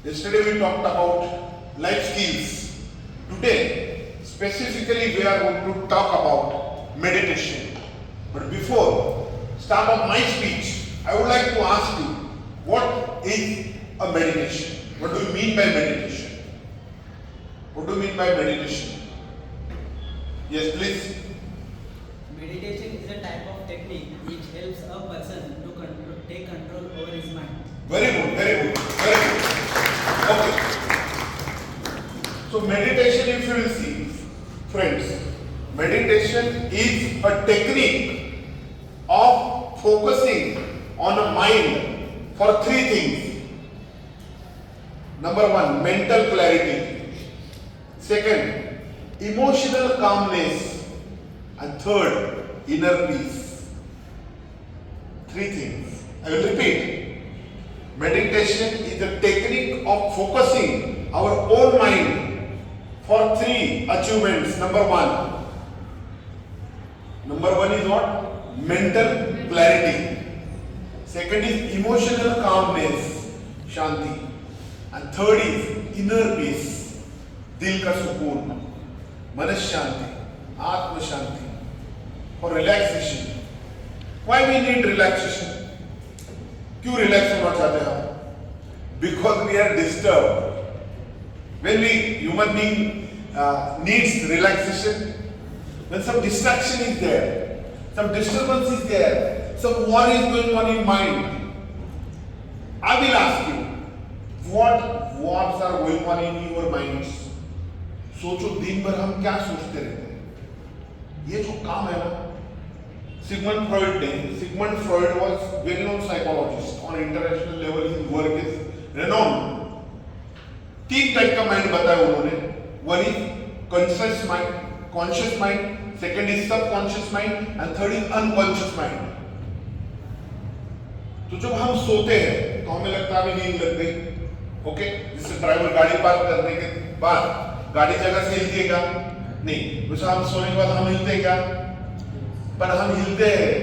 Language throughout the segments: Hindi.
Yesterday we talked about life skills. Today, specifically, we are going to talk about meditation. But before start of my speech, I would like to ask you, what is a meditation? What do you mean by meditation? What do you mean by meditation? Yes, please. Meditation is a type of technique which helps a person to take control over his mind. Very good, very good, very good. Okay. So meditation, if you will see, friends, meditation is a technique of focusing on a mind for three things. Number one, mental clarity. Second, emotional calmness. And third, inner peace. Three things. I will repeat. Meditation is a technique of focusing our own mind for three achievements. Number one is what? Mental clarity. Second is emotional calmness, shanti. And third is inner peace, dil ka sukoon, manas shanti, atma shanti, or relaxation. Why we need relaxation? क्यों रिलैक्स होना चाहते हैं हम? Because we are disturbed. When we human being needs relaxation, when some distraction is there, some disturbance is there, some worry is going on in mind, I will ask you, what wars are going on in your minds? सोचो दिन भर हम क्या सोचते रहते हैं? ये जो काम है ना, Sigmund Freud was well-known psychologist on international level. His work is renowned. तीन टाइप का माइंड बताया उन्होंने. One is conscious mind. Second is subconscious mind, and third is unconscious mind. तो जब हम सोते हैं तो हमें लगता है नींद लग गई. ओके, जिससे ड्राइवर गाड़ी पार्क करने के बाद गाड़ी जगह से हिलती है क्या? नहीं. वैसे हम सोने के बाद हम हिलते हैं क्या? पर हम हिलते हैं,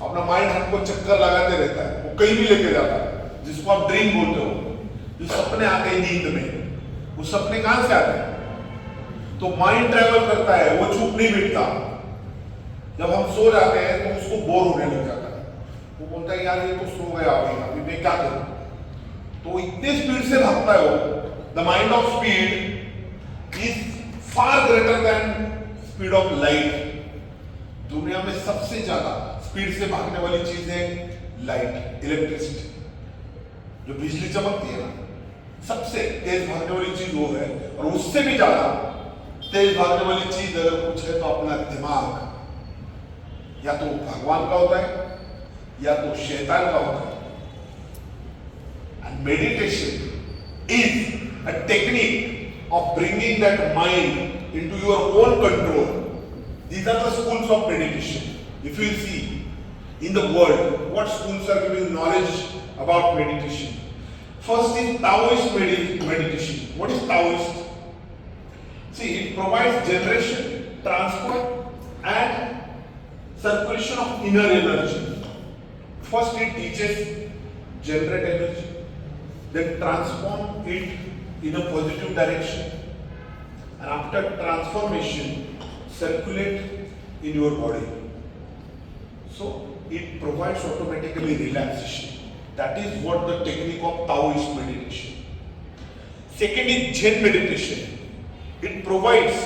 अपना माइंड हमको चक्कर लगाते रहता है, वो कहीं भी लेके जाता है, जिसको आप ड्रीम बोलते हो. जो सपने आते हैं नींद में, वो सपने कहां से आते हैं? तो माइंड ट्रैवल करता है, वो चुप नहीं बैठता. जब हम सो जाते हैं तो उसको बोर होने लग जाता है. वो बोलता है यार ये तो सो गया, अभी मैं क्या करूं? तो इतने स्पीड से भागता है वो. The mind of speed is far greater than speed of light. दुनिया में सबसे ज्यादा स्पीड से भागने वाली चीज है लाइट, इलेक्ट्रिसिटी. जो बिजली चमकती है ना, सबसे तेज भागने वाली चीज वो है. और उससे भी ज्यादा तेज भागने वाली चीज अगर कुछ है तो अपना दिमाग. या तो भगवान का होता है या तो शैतान का होता है. And meditation is a technique of bringing that mind into your own control. These are the schools of meditation. If you see in the world, what schools are giving knowledge about meditation? First is Taoist meditation. What is Taoist? See, it provides generation, transport, and circulation of inner energy. First, it teaches generate energy, then transform it in a positive direction, and after transformation, circulate in your body. So it provides automatically relaxation. That is what the technique of Taoist meditation. Second is Zen meditation. It provides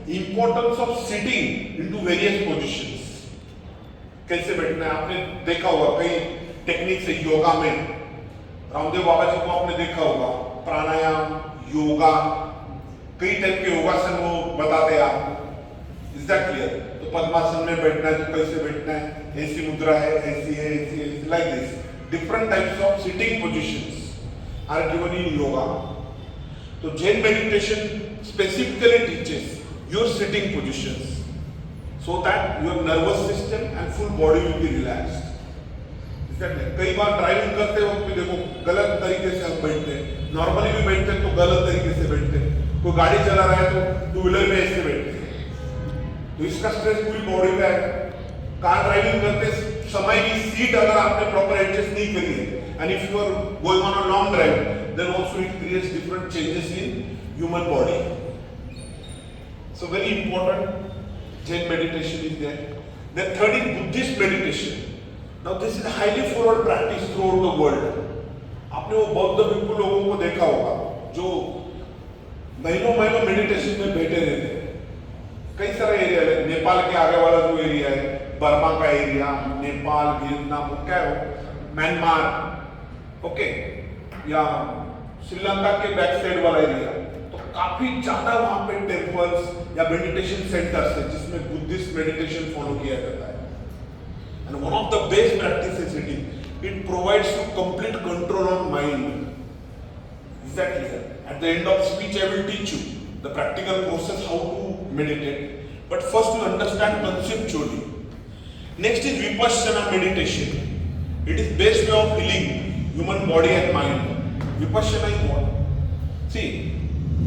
importance of sitting into various positions. कैसे बैठना है आपने देखा होगा कई टेक्निक से. योगा में रामदेव बाबा जी को आपने देखा होगा, प्राणायाम, योगा, कई टाइप के योगासन वो बताते हैं आपको. Is that clear? तो पद्मासन में बैठना है तो कैसे बैठना है, ऐसी मुद्रा है, ऐसी है, ऐसी है, like this. Different types of sitting positions are given in yoga. तो Zen meditation specifically teaches your sitting positions so that your nervous system and full body will be relaxed. Is that clear? कई बार ड्राइविंग करते वक्त भी देखो गलत तरीके से हम बैठते हैं. नॉर्मली भी बैठते हैं तो गलत तरीके से बैठते हैं. कोई गाड़ी चला रहा है तो टू व्हीलर में ऐसे बैठते हैं, तो इसका स्ट्रेस पूरी बॉडी पे है. कार ड्राइविंग करते समय की सीट अगर आपने प्रॉपर एडजस्ट नहीं करी है, and if you are going on a long drive, then also it creates different changes in human body. So very important, Jain meditation is there. Then third is Buddhist meditation. Now this is highly followed practice throughout the world. आपने वो बौद्ध भिक्षु लोगों को देखा होगा जो महीनों महीनों मेडिटेशन में बैठे रहते हैं. कई सारे एरिया है, नेपाल के आगे वाला जो एरिया है, बर्मा का एरिया, नेपाल, वियतनाम, क्या है म्यांमार, ओके, या श्रीलंका के बैक साइड वाला एरिया, तो काफी ज्यादा वहां पे टेम्पल्स या मेडिटेशन सेंटर्स है जिसमें बुद्धिस्ट मेडिटेशन फॉलो किया जाता है. And one of the best practices it provides you complete control on mind. Is that clear? At the end of speech I will teach you the practical process how to meditate, but first you understand conceptually. Next is Vipassana meditation. It is best way of healing human body and mind. Vipassana is what? See,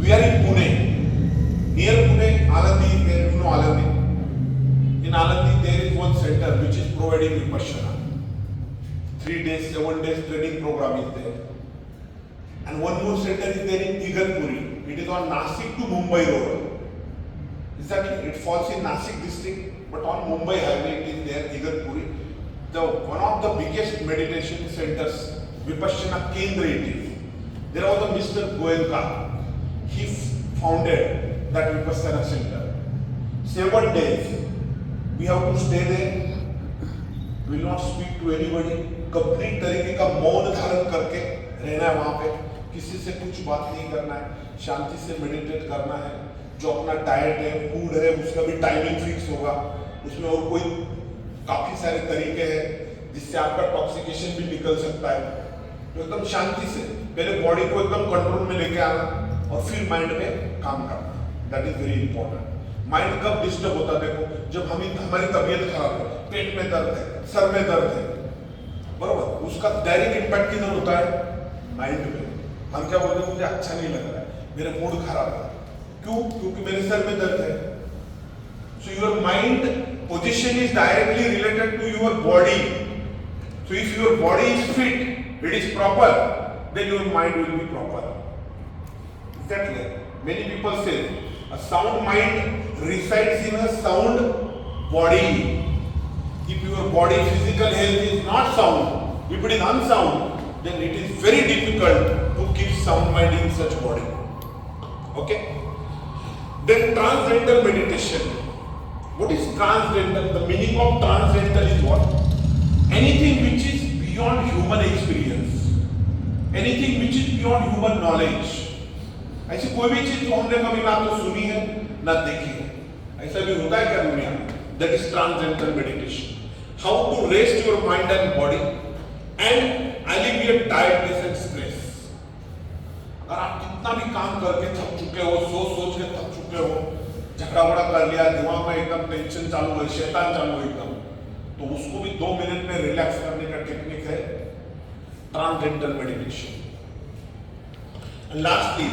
we are in Pune. Near Pune, Alandi is there. You know Alandi. In Alandi there is one center which is providing Vipassana. 3 days, 7 days training program is there. And one more center is there in Igatpuri. It is on Nasik to Mumbai road. Exactly, it falls in Nasik district, but on Mumbai highway it is there, Igatpuri. One of the biggest meditation centers, Vipassana Kendra it is. There was a Mr. Goenka. He founded that Vipassana center. 7 days. We have to stay there. We will not speak to anybody. Complete तरीके का मौन धारण करके रहना है वहां पे, किसी से कुछ बात नहीं करना है, शांति से मेडिटेट करना है. जो अपना डाइट है, फूड है, उसका भी टाइमिंग फिक्स होगा. उसमें और कोई काफी सारे तरीके हैं जिससे आपका टॉक्सिकेशन भी निकल सकता है. तो एकदम शांति से पहले बॉडी को एकदम कंट्रोल में लेके आना और फिर माइंड पे काम करना. That is very important. Mind कब डिस्टर्ब होता है? देखो, जब हमारी तबीयत खराब है, पेट में दर्द है, सर में दर्द है, बरोबर, उसका डायरेक्ट इम्पैक्ट किधर होता है? माइंड में. हम क्या बोलते हैं? मुझे अच्छा नहीं लग रहा है, मेरा मूड खराब है. क्यों? क्योंकि मेरे सर में दर्द है. So your mind position is directly related to your body. So if your body is fit, it is proper, then your mind will be proper. Is that clear? Many people say a sound mind resides in a sound body. If your body physical health is not sound, if it is unsound, then it is very difficult to keep sound mind in such body. Okay? Then transcendental meditation. What is transcendental? The meaning of transcendental is what? Anything which is beyond human experience, anything which is beyond human knowledge. ऐसी कोई भी चीज जो हमने कभी ना तो सुनी है ना देखी है, ऐसा भी होता है क्या दुनिया में? That is transcendental meditation. How to rest your mind and body and alleviate tiredness and stress. अगर आप कितना भी काम करके थक चुके हो, सोच के थक चुके हो, झगड़ा वगड़ा कर लिया, दिमाग में एकदम टेंशन चालू है, शैतान चालू है एकदम, तो उसको भी 2 मिनट में रिलैक्स करने का टेक्निक है transcendental meditation. And lastly,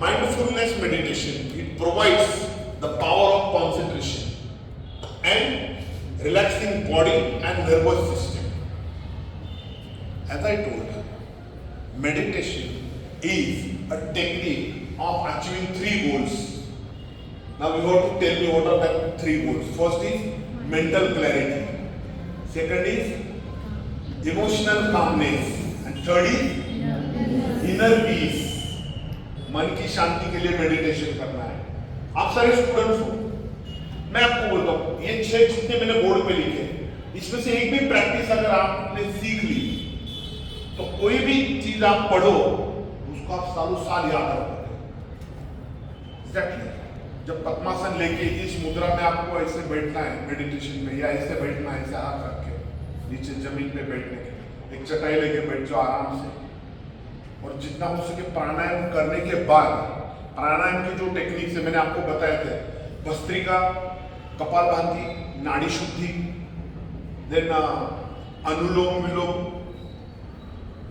mindfulness meditation. It provides the power of concentration and relaxing body and nervous system. As I told you, meditation is a technique of achieving 3 goals. Now you have to tell me what are the 3 goals. First is mental clarity. Second is emotional calmness. And third is inner peace. मन की शांति के लिए मेडिटेशन करना है. आप सारे स्टूडेंट्स हो, मैं आपको बोलता हूँ, ये 6 जितने मैंने बोर्ड पे लिखे, इसमें से एक भी प्रैक्टिस अगर आपने सीख ली, तो कोई भी चीज आप पढ़ो, उसको आप सालों साल याद रखोगे. एग्जैक्टली. जब पद्मासन लेके इस मुद्रा में आपको ऐसे बैठना है मेडिटेशन में, या ऐसे बैठना है, ऐसे हाथ रख के नीचे जमीन पे बैठने के, एक चटाई लेके बैठ जाओ आराम से, और जितना हो सके प्राणायाम करने के बाद, प्राणायाम की जो टेक्निक्स है मैंने आपको बताए थे, भस्त्रिका, कपालभाति, नाड़ी शुद्धि, देन अनुलोम विलोम,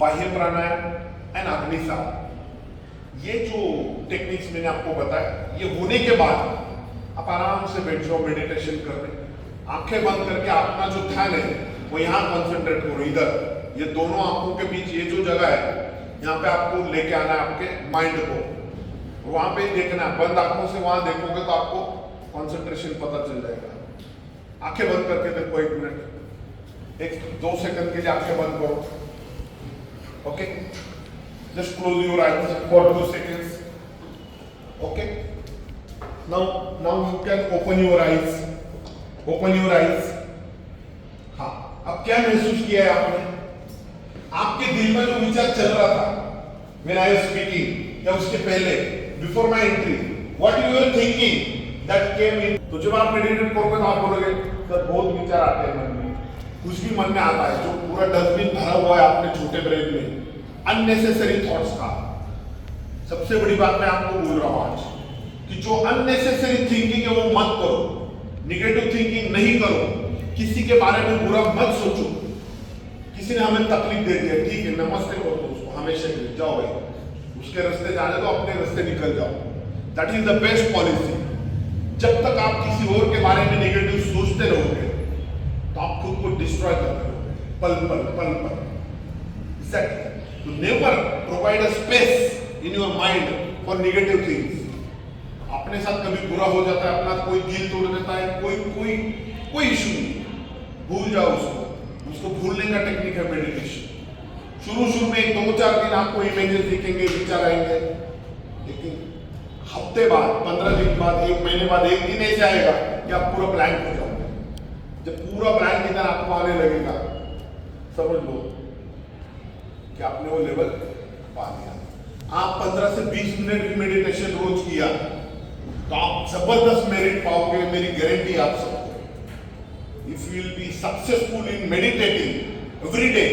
बाह्य प्राणायाम एंड अग्निसार. ये जो टेक्निक्स मैंने आपको बताया, ये होने के बाद आप आराम से बैठ जाओ मेडिटेशन करने. आंखें बंद करके अपना जो ध्यान है वो यहाँ कंसंट्रेट करो. इधर ये दोनों आंखों के बीच ये जो जगह है, यहाँ पे आपको लेके आना है आपके माइंड को, वहां पे देखना है, बंद आंखों से वहां देखोगे तो आपको कंसंट्रेशन पता चल जाएगा। आंखें बंद करके देखो 1 मिनट, 1-2 सेकंड के लिए आंखें बंद करो। Okay, just close your eyes for 2 seconds. Okay, now you can open your eyes. Open your eyes. हाँ, अब क्या महसूस किया है आपने? आपके दिल में जो विचार चल रहा था when I was speaking, या उसके पहले before my entry, what you were thinking that came in? तो जब आप मेडिटेट करोगे तो आप बोलोगे सर बहुत विचार आते हैं मन में, कुछ भी मन में आता है, जो पूरा डस्टबिन भरा हुआ है आपने छोटे ब्रेन में अननेसेसरी थॉट्स का। सबसे बड़ी बात मैं आपको बोल रहा हूं आज कि जो अननेसेसरी थिंकिंग है वो मत करो, निगेटिव थिंकिंग नहीं करो, किसी के बारे में बुरा मत सोचो। किसी ने हमें तकलीफ दे दी है, ठीक है, नमस्ते करो उसको, हमेशा के लिए जाओ भाई, उसके रास्ते जाने दो, अपने रास्ते निकल जाओ। That is the best policy. जब तक आप किसी और के बारे में नेगेटिव सोचते रहोगे तो आप खुद को डिस्ट्रॉय करते रहोगे पल पल। तो never provide a space in your mind for negative things. अपने साथ कभी बुरा हो जाता है, अपना कोई दिल तोड़ देता है, कोई इशू नहीं, भूल जाओ उसको भूलने का टेक्निक है मेडिटेशन। शुरू में 2-4 दिन आपको इमेजेस दिखेंगे, विचार आएंगे, लेकिन हफ्ते बाद, 15 दिन बाद, 1 महीने बाद, 1 दिन ऐसे आएगा कि आप पूरा ब्लैंक हो जाओगे। जब पूरा ब्लैंक इधर आपको आने लगेगा, समझ लो कि आपने वो लेवल पा लिया। आप 15 से 20 मिनट की मेडिटेशन रोज किया तो आप जबरदस्त मेरिट पाओगे, मेरी गारंटी आप सबको। If you will be successful in meditating every day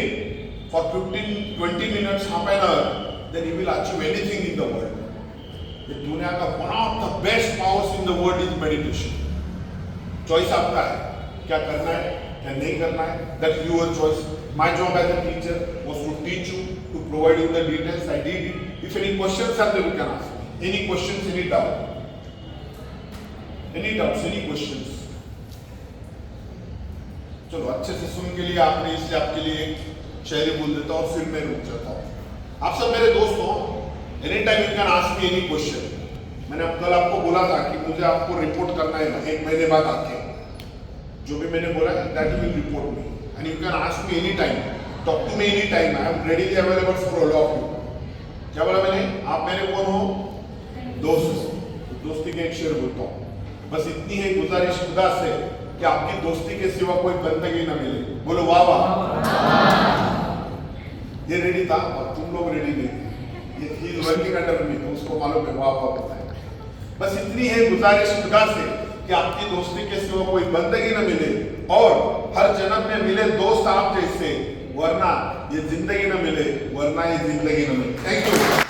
for 15-20 minutes, half an hour, then you will achieve anything in the world. ये दुनिया का one of the best powers in the world is meditation. Choice आपका है, क्या करना है, क्या नहीं करना है, that's your choice. My job as a teacher was to teach you, to provide you the details. I did it. If any questions are there, you can ask me. Any questions, any doubt? Any doubts, any questions? चलो अच्छे से सुन के लिए आपने, इसलिए आपके लिए एक शायरी बोल देता हूँ, फिर मैं रुक जाता हूँ। आप सब मेरे दोस्त हो, any time you can ask me any question. मैंने कल आपको बोला था कि मुझे आपको रिपोर्ट करना है ना 1 महीने बाद आके, जो भी मैंने बोला that will report me and you can ask me any time, talk to me any time, I am readily available for all of you. क्या बोला मैंने? आप मेरे कौन हो? दोस्त। दोस्ती के एक शेर बोलता हूँ, बस इतनी है गुजारिश खुदा से कि आपकी दोस्ती के सिवा कोई बंदगी ना मिले। बोलो वाह वाह। ये रेडी था और तुम लोग रेडी नहीं, ये ही इज वर्किंग अंडर मी, तो उसको मालूम है वाह वाह होता है। बस इतनी है गुजारिश खुदा से कि आपकी दोस्ती के सिवा कोई बंदगी ना मिले और हर जन्म में मिले दोस्त आप जैसे, वरना ये जिंदगी ना मिले, वरना ये जिंदगी ना मिले। Thank you.